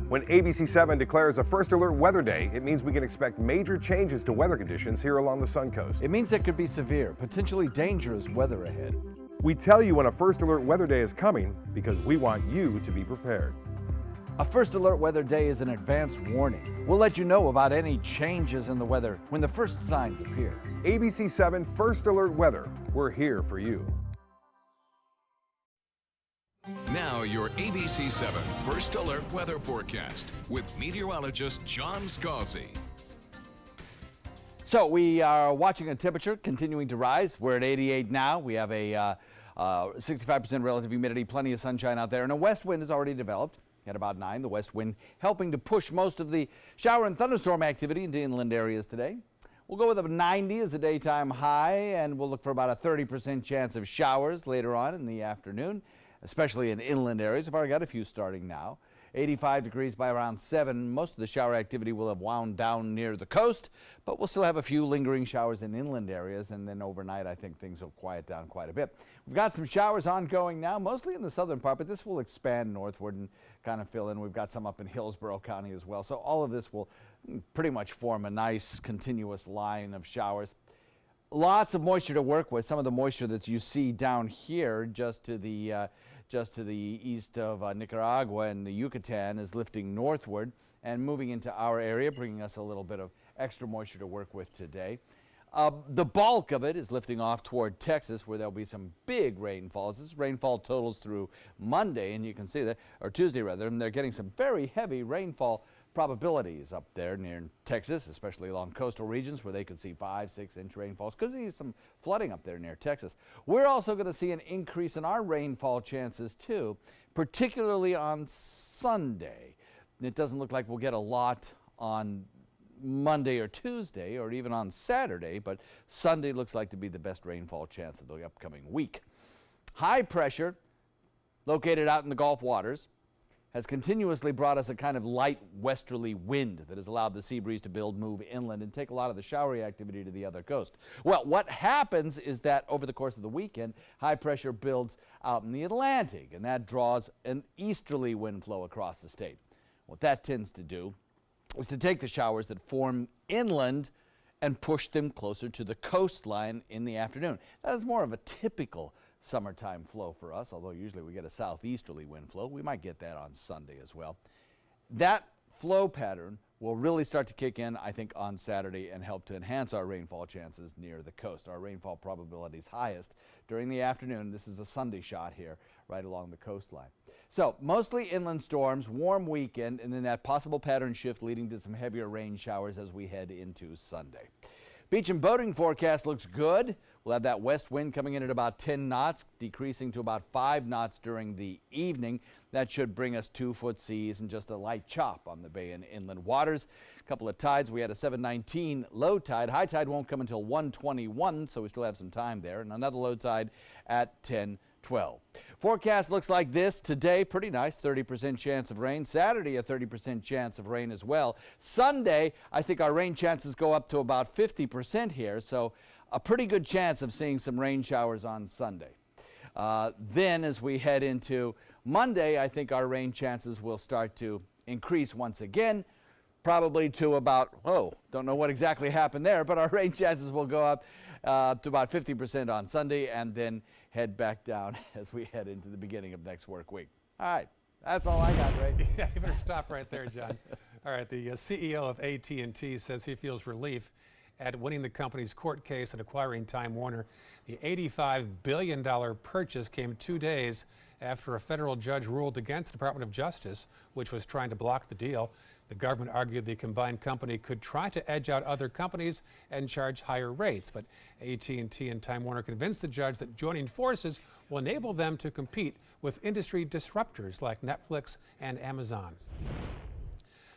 When ABC7 declares a first alert weather day, it means we can expect major changes to weather conditions here along the Suncoast. It means there could be severe, potentially dangerous weather ahead. We tell you when a first alert weather day is coming because we want you to be prepared. A first alert weather day is an advance warning. We'll let you know about any changes in the weather when the first signs appear. ABC7 First Alert Weather. We're here for you. Now your ABC7 First Alert Weather Forecast with meteorologist John Scalzi. So we are watching a temperature continuing to rise. We're at 88 now. We have a 65% relative humidity, plenty of sunshine out there, and a west wind has already developed at about 9. The west wind helping to push most of the shower and thunderstorm activity into inland areas today. We'll go with a 90 as the daytime high, and we'll look for about a 30% chance of showers later on in the afternoon, especially in inland areas. We've already got a few starting now. 85 degrees by around 7. Most of the shower activity will have wound down near the coast, but we'll still have a few lingering showers in inland areas, and then overnight I think things will quiet down quite a bit. We've got some showers ongoing now, mostly in the southern part, but this will expand northward and kind of fill in. We've got some up in Hillsborough County as well, so all of this will pretty much form a nice continuous line of showers. Lots of moisture to work with. Some of the moisture that you see down here just to the east of Nicaragua and the Yucatan is lifting northward and moving into our area, bringing us a little bit of extra moisture to work with today. The bulk of it is lifting off toward Texas, where there'll be some big rainfalls. This rainfall totals through Monday, and you can see that, or Tuesday rather, and they're getting some very heavy rainfall probabilities up there near Texas, especially along coastal regions where they could see 5-6 inch rainfalls. Could see some flooding up there near Texas. We're also going to see an increase in our rainfall chances too, particularly on Sunday. It doesn't look like we'll get a lot on Monday or Tuesday or even on Saturday, but Sunday looks like to be the best rainfall chance of the upcoming week. High pressure located out in the Gulf waters has continuously brought us a kind of light westerly wind that has allowed the sea breeze to move inland and take a lot of the showery activity to the other coast. Well, what happens is that over the course of the weekend, high pressure builds out in the Atlantic, and that draws an easterly wind flow across the state. What that tends to do is to take the showers that form inland and push them closer to the coastline in the afternoon. That is more of a typical summertime flow for us, although usually we get a southeasterly wind flow. We might get that on Sunday as well. That flow pattern will really start to kick in, I think, on Saturday and help to enhance our rainfall chances near the coast. Our rainfall probability is highest during the afternoon. This is the Sunday shot here, right along the coastline. So mostly inland storms, warm weekend, and then that possible pattern shift leading to some heavier rain showers as we head into Sunday. Beach and boating forecast looks good. We'll have that west wind coming in at about 10 knots, decreasing to about 5 knots during the evening. That should bring us 2-foot seas and just a light chop on the bay and inland waters. A couple of tides. We had a 7:19 low tide. High tide won't come until 1:21, so we still have some time there. And another low tide at 10:12. Forecast looks like this today. Pretty nice, 30% chance of rain. Saturday, a 30% chance of rain as well. Sunday, I think our rain chances go up to about 50% here, so a pretty good chance of seeing some rain showers on Sunday. Then as we head into Monday, I think our rain chances will start to increase once again, probably to about, don't know what exactly happened there, but our rain chances will go up to about 50% on Sunday and then head back down as we head into the beginning of next work week. All right, that's all I got, Ray. Yeah, you better stop right there, John. All right, the CEO of AT&T says he feels relief at winning the company's court case and acquiring Time Warner. The $85 billion purchase came 2 days after a federal judge ruled against the Department of Justice, which was trying to block the deal. The government argued the combined company could try to edge out other companies and charge higher rates, but AT&T and Time Warner convinced the judge that joining forces will enable them to compete with industry disruptors like Netflix and Amazon.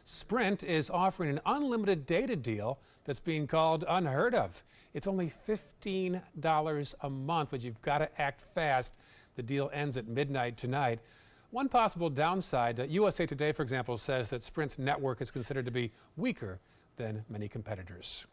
Sprint is offering an unlimited data deal that's being called unheard of. It's only $15 a month, but you've got to act fast. The deal ends at midnight tonight. One possible downside, USA Today, for example, says that Sprint's network is considered to be weaker than many competitors.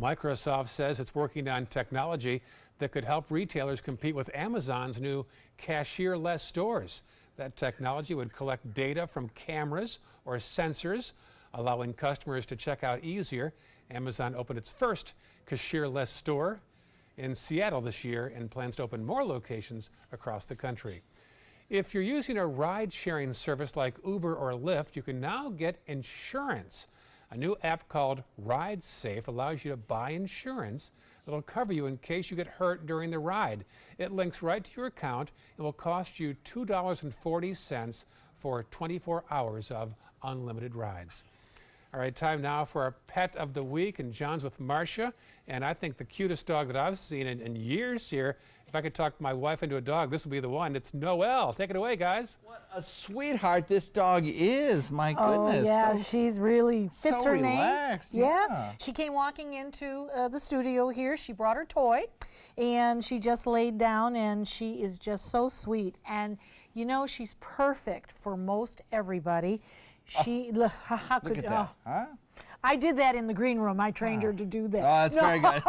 Microsoft says it's working on technology that could help retailers compete with Amazon's new cashier-less stores. That technology would collect data from cameras or sensors, allowing customers to check out easier. Amazon opened its first cashier-less store in Seattle this year and plans to open more locations across the country. If you're using a ride-sharing service like Uber or Lyft, you can now get insurance. A new app called RideSafe allows you to buy insurance that'll cover you in case you get hurt during the ride. It links right to your account and will cost you $2.40 for 24 hours of unlimited rides. All right, time now for our pet of the week, and John's with Marcia, and I think the cutest dog that I've seen in years here. If I could talk my wife into a dog, this would be the one. It's Noelle. Take it away, guys. What a sweetheart this dog is. My goodness. Oh, yeah, she's really fits so her name. relaxed. Yeah. She came walking into the studio here. She brought her toy, and she just laid down, and she is just so sweet. And You know, she's perfect for most everybody. She, Look at that, huh? I did that in the green room. I trained her to do that. Oh, that's very good.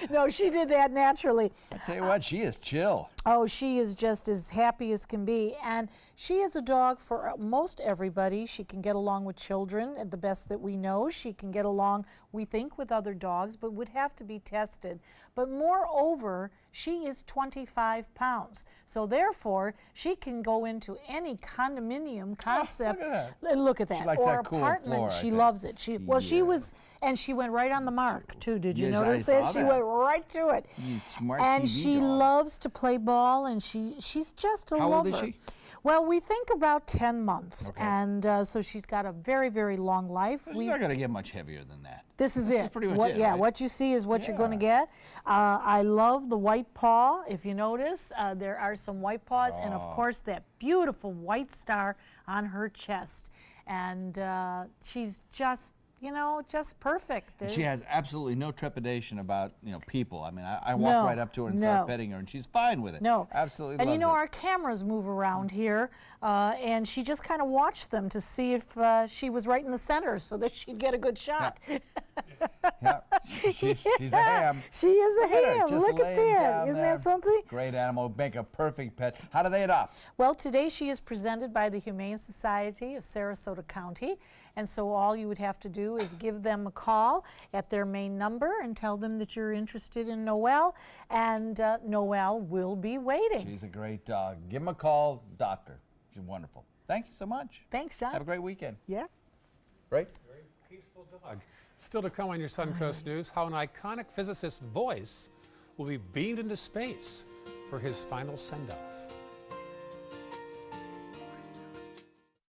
No, she did that naturally. I tell you what, she is chill. Oh, she is just as happy as can be. And she is a dog for most everybody. She can get along with children at the best that we know. She can get along, we think, with other dogs, but would have to be tested. But moreover, she is 25 pounds. So therefore, she can go into any condominium concept. Look at that. She likes or that cool apartment. floor, I She think. loves it. She was, and she went right on the mark too. Did you Yes, notice I that? saw She that. went right to it. You smart And TV she dog. loves to play ball, and she's just a How lover. old is she? Well, we think about 10 months, and so she's got a very, very long life. She's not going to get much heavier than that. This is This it. is pretty much what, it, yeah, right? what you see is what you're going to get. I love the white paw. If you notice, there are some white paws, and of course that beautiful white star on her chest. And she's just, you know, just perfect. And she has absolutely no trepidation about, people. I mean, I walk right up to her and start petting her, and she's fine with it. No. Absolutely And loves you know, it. our cameras move around here, and she just kind of watched them to see if she was right in the center so that she'd get a good shot. She's a ham. She is a Look at her, ham. just Look at laying that. down Isn't there. that something? Great animal, make a perfect pet. How do they adopt? Well, today she is presented by the Humane Society of Sarasota County, and so all you would have to do is give them a call at their main number and tell them that you're interested in Noelle, and Noelle will be waiting. She's a great dog. Give him a call, doctor. She's wonderful. Thank you so much. Thanks, John. Have a great weekend. Yeah. Right? Very peaceful dog. Still to come on your Suncoast News, how an iconic physicist's voice will be beamed into space for his final send-off.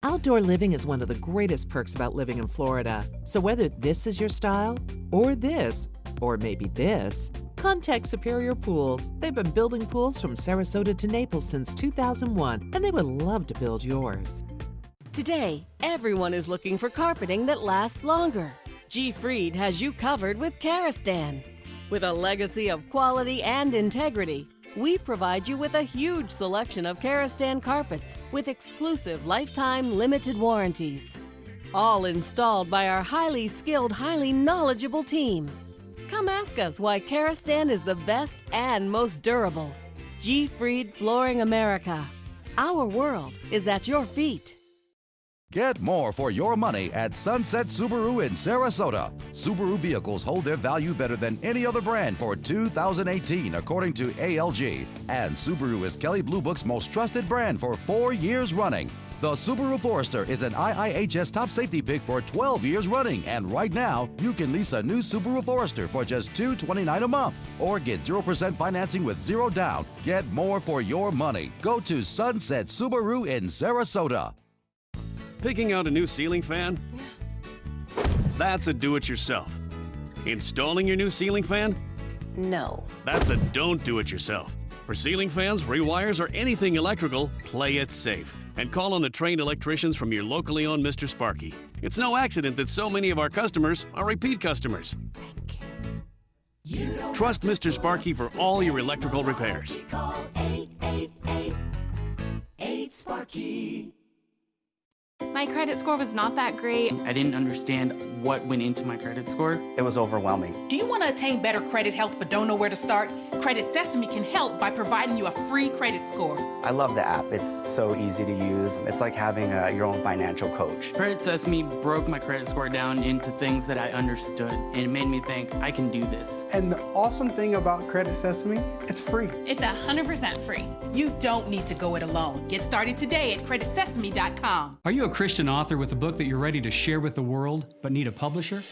Outdoor living is one of the greatest perks about living in Florida. So whether this is your style, or this, or maybe this, contact Superior Pools. They've been building pools from Sarasota to Naples since 2001, and they would love to build yours. Today, everyone is looking for carpeting that lasts longer. G. Fried has you covered with Karastan. With a legacy of quality and integrity, we provide you with a huge selection of Karastan carpets with exclusive lifetime limited warranties. All installed by our highly skilled, highly knowledgeable team. Come ask us why Karastan is the best and most durable. G. Fried Flooring America. Our world is at your feet. Get more for your money at Sunset Subaru in Sarasota. Subaru vehicles hold their value better than any other brand for 2018, according to ALG. And Subaru is Kelley Blue Book's most trusted brand for 4 years running. The Subaru Forester is an IIHS top safety pick for 12 years running, and right now, you can lease a new Subaru Forester for just $229 a month, or get 0% financing with zero down. Get more for your money. Go to Sunset Subaru in Sarasota. Picking out a new ceiling fan? That's a do-it-yourself. Installing your new ceiling fan? No. That's a don't do-it-yourself. For ceiling fans, rewires, or anything electrical, play it safe. And call on the trained electricians from your locally owned Mr. Sparky. It's no accident that so many of our customers are repeat customers. Trust Mr. Sparky for all your electrical repairs. Call 888-8-SPARKY. My credit score was not that great. I didn't understand what went into my credit score. It was overwhelming. Do you want to attain better credit health but don't know where to start? Credit Sesame can help by providing you a free credit score. I love the app. It's so easy to use. It's like having your own financial coach. Credit Sesame broke my credit score down into things that I understood, and it made me think, I can do this. And the awesome thing about Credit Sesame, it's free. It's 100% free. You don't need to go it alone. Get started today at creditsesame.com. Are you a Christian author with a book that you're ready to share with the world but need a publisher?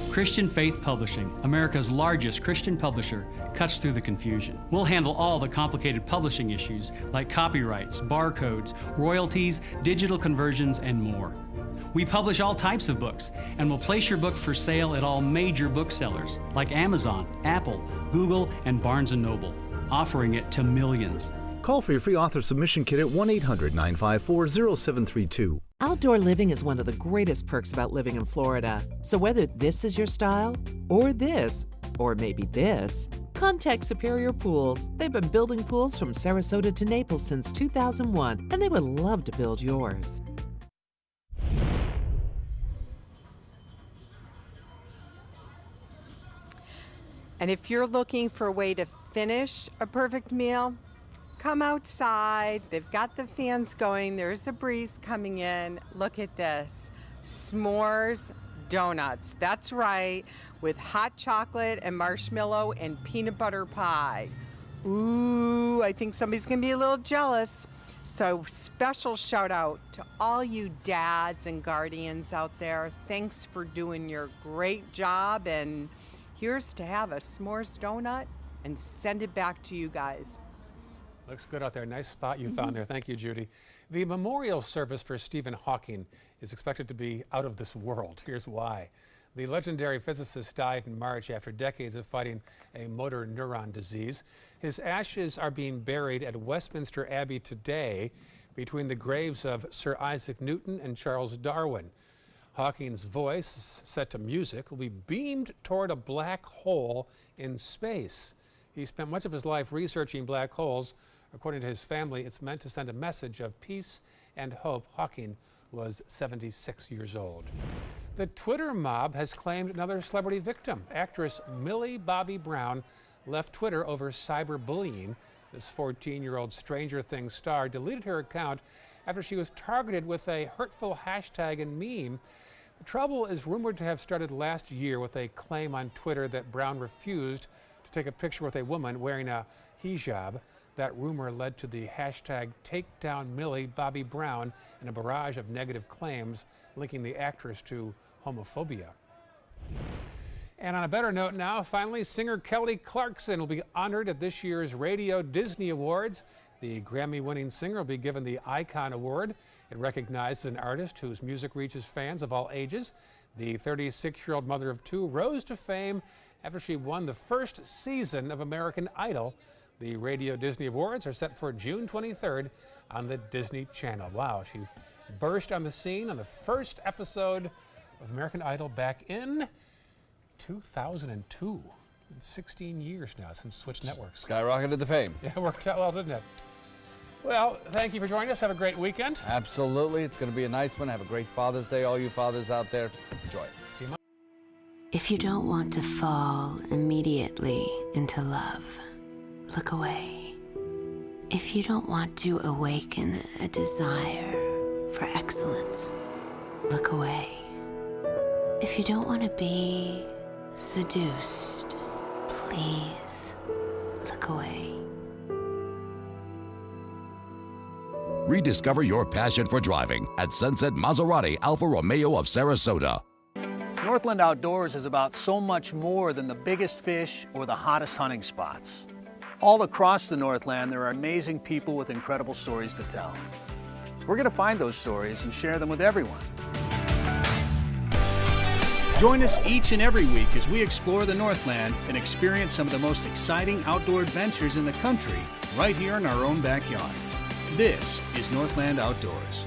Christian Faith Publishing, America's largest Christian publisher, cuts through the confusion. We'll handle all the complicated publishing issues like copyrights, barcodes, royalties, digital conversions, and more. We publish all types of books and will place your book for sale at all major booksellers like Amazon, Apple, Google, and Barnes & Noble, offering it to millions. Call for your free author submission kit at 1-800-954-0732. Outdoor living is one of the greatest perks about living in Florida. So whether this is your style, or this, or maybe this, Contact Superior Pools. They've been building pools from Sarasota to Naples since 2001, and they would love to build yours. And if you're looking for a way to finish a perfect meal, come outside. They've got the fans going. There's a breeze coming in. Look at this. S'mores donuts. That's right, with hot chocolate and marshmallow and peanut butter pie. Ooh, I think somebody's gonna be a little jealous. So special shout out to all you dads and guardians out there. Thanks for doing your great job, and here's to have a s'mores donut and send it back to you guys. Looks good out there. Nice spot you found there. Thank you, Judy. The memorial service for Stephen Hawking is expected to be out of this world. Here's why. The legendary physicist died in March after decades of fighting a motor neuron disease. His ashes are being buried at Westminster Abbey today between the graves of Sir Isaac Newton and Charles Darwin. Hawking's voice, set to music, will be beamed toward a black hole in space. He spent much of his life researching black holes. According to his family, it's meant to send a message of peace and hope. Hawking was 76 years old. The Twitter mob has claimed another celebrity victim. Actress Millie Bobby Brown left Twitter over cyberbullying. This 14-year-old Stranger Things star deleted her account after she was targeted with a hurtful hashtag and meme. The trouble is rumored to have started last year with a claim on Twitter that Brown refused to take a picture with a woman wearing a hijab. That rumor led to the hashtag #TakeDownMillieBobbyBrown and a barrage of negative claims linking the actress to homophobia. And on a better note now, finally, singer Kelly Clarkson will be honored at this year's Radio Disney Awards. The Grammy-winning singer will be given the Icon Award. It recognizes an artist whose music reaches fans of all ages. The 36-year-old mother of two rose to fame after she won the first season of American Idol. The Radio Disney Awards are set for June 23rd on the Disney Channel. Wow, she burst on the scene on the first episode of American Idol back in 2002. 16 years now since Switch Networks. Skyrocketed to fame. Yeah, it worked out well, didn't it? Well, thank you for joining us. Have a great weekend. Absolutely. It's going to be a nice one. Have a great Father's Day, all you fathers out there. Enjoy it. See you. If you don't want to fall immediately into love, look away. If you don't want to awaken a desire for excellence, look away. If you don't want to be seduced, please look away. Rediscover your passion for driving at Sunset Maserati Alfa Romeo of Sarasota. Northland Outdoors is about so much more than the biggest fish or the hottest hunting spots. All across the Northland, there are amazing people with incredible stories to tell. We're going to find those stories and share them with everyone. Join us each and every week as we explore the Northland and experience some of the most exciting outdoor adventures in the country right here in our own backyard. This is Northland Outdoors.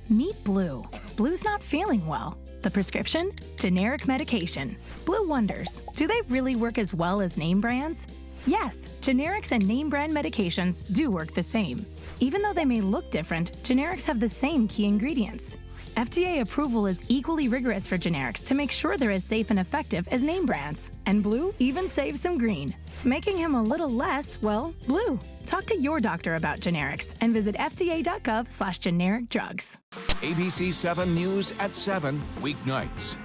Meet Blue. Blue's not feeling well. The prescription? Generic medication. Blue wonders, do they really work as well as name brands? Yes, generics and name brand medications do work the same. Even though they may look different, generics have the same key ingredients. FDA approval is equally rigorous for generics to make sure they're as safe and effective as name brands. And Blue even saves some green, making him a little less, well, blue. Talk to your doctor about generics and visit fda.gov/generic drugs. ABC 7 News at 7, weeknights.